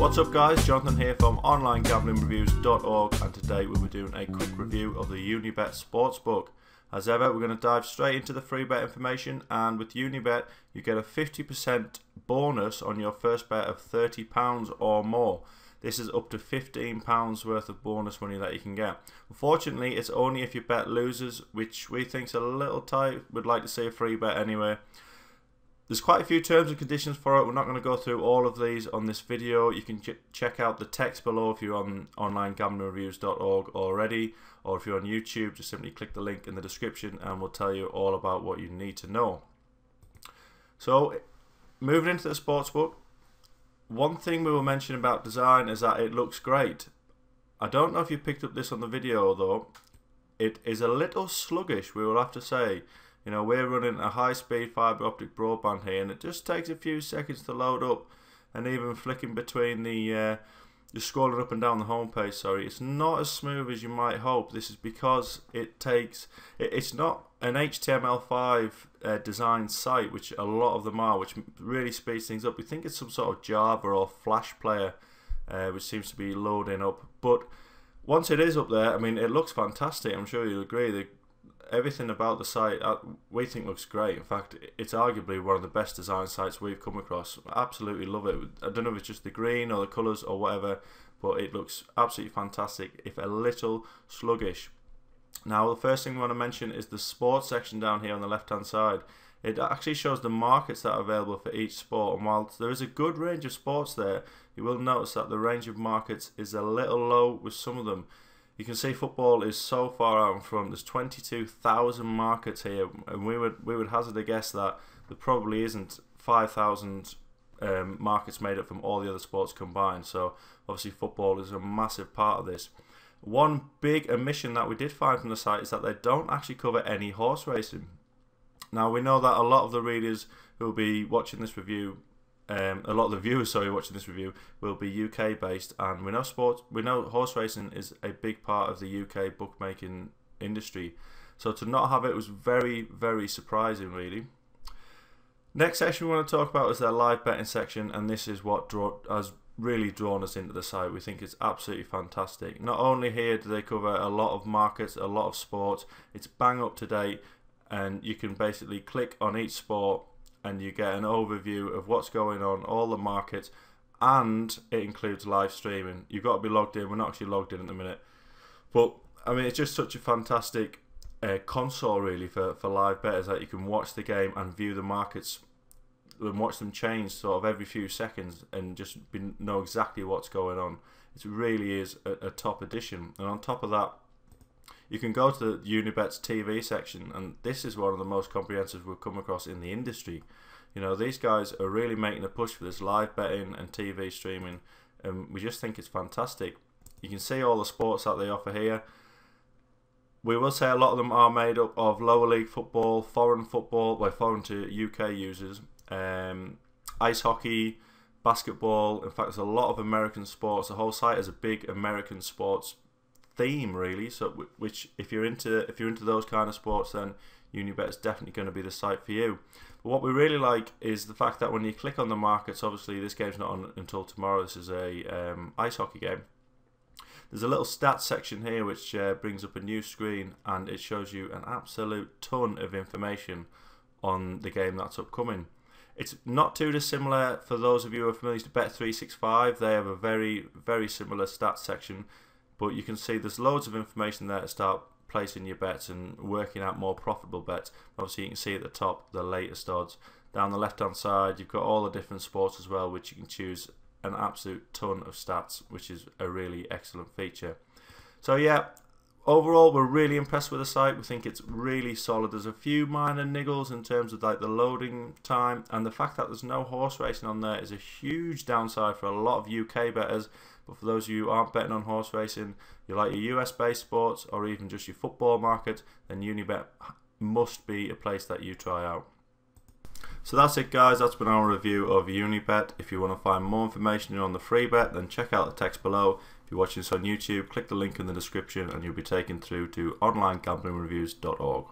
What's up guys, Jonathan here from OnlineGamblingReviews.org, and today we'll be doing a quick review of the Unibet Sportsbook. As ever, we're going to dive straight into the free bet information, and with Unibet you get a 50% bonus on your first bet of £30 or more. This is up to £15 worth of bonus money that you can get. Unfortunately, it's only if your bet loses, which we think is a little tight. We'd like to see a free bet anyway. There's quite a few terms and conditions for it. We're not going to go through all of these on this video. You can check out the text below if you're on OnlineGamblingReviews.org already, or if you're on YouTube, just simply click the link in the description and we'll tell you all about what you need to know. So, moving into the sportsbook, one thing we will mention about design is that it looks great. I don't know if you picked up this on the video though. It is a little sluggish, we will have to say. You know, we're running a high-speed fibre optic broadband here, and it just takes a few seconds to load up, and even flicking between the, just scrolling up and down the home page, sorry, it's not as smooth as you might hope. This is because it's not an HTML5 design site, which a lot of them are, which really speeds things up. We think it's some sort of Java or Flash player, which seems to be loading up. But once it is up there, I mean, it looks fantastic. I'm sure you'll agree. Everything about the site we think looks great. In fact, it's arguably one of the best design sites we've come across. Absolutely love it. I don't know if it's just the green or the colours or whatever, but it looks absolutely fantastic, if a little sluggish. Now, the first thing we want to mention is the sports section down here on the left hand side. It actually shows the markets that are available for each sport, and while there is a good range of sports there, you will notice that the range of markets is a little low with some of them. You can see football is so far out in front. There's 22,000 markets here, and we would hazard a guess that there probably isn't 5,000 markets made up from all the other sports combined. So obviously football is a massive part of this. One big omission that we did find from the site is that they don't actually cover any horse racing. Now, we know that a lot of the readers who will be watching this review, a lot of the viewers, watching this review will be UK based, and we know horse racing is a big part of the UK bookmaking industry. So to not have it was very, very surprising, really. Next section we want to talk about is their live betting section, and this is what has really drawn us into the site. We think it's absolutely fantastic. Not only here do they cover a lot of markets, a lot of sports, it's bang up to date, and you can basically click on each sport and you get an overview of what's going on, all the markets, and it includes live streaming. You've got to be logged in. We're not actually logged in at the minute, but I mean, it's just such a fantastic console really for live bettors, that you can watch the game and view the markets and watch them change sort of every few seconds and just know exactly what's going on. It really is a top addition. And on top of that, you can go to Unibet's TV section, and this is one of the most comprehensive we've come across in the industry. You know, these guys are really making a push for this live betting and TV streaming, and we just think it's fantastic. You can see all the sports that they offer here. We will say a lot of them are made up of lower league football, foreign to UK users, ice hockey, basketball. In fact, there's a lot of American sports. The whole site is a big American sports theme, really. So, which if you're into those kind of sports, then Unibet is definitely going to be the site for you. But what we really like is the fact that when you click on the markets, obviously this game's not on until tomorrow. This is a ice hockey game. There's a little stats section here which brings up a new screen, and it shows you an absolute ton of information on the game that's upcoming. It's not too dissimilar for those of you who are familiar to Bet365. They have a very, very similar stats section. But you can see there's loads of information there to start placing your bets and working out more profitable bets. Obviously, you can see at the top the latest odds. Down the left hand side, you've got all the different sports as well, which you can choose an absolute ton of stats, which is a really excellent feature. So yeah, overall we're really impressed with the site. We think it's really solid. There's a few minor niggles in terms of like the loading time, and the fact that there's no horse racing on there is a huge downside for a lot of UK bettors. But for those of you who aren't betting on horse racing, you like your US based sports or even just your football market, then Unibet must be a place that you try out. So that's it guys, that's been our review of Unibet. If you want to find more information on the free bet, then check out the text below. If you're watching this on YouTube, click the link in the description and you'll be taken through to OnlineGamblingReviews.org.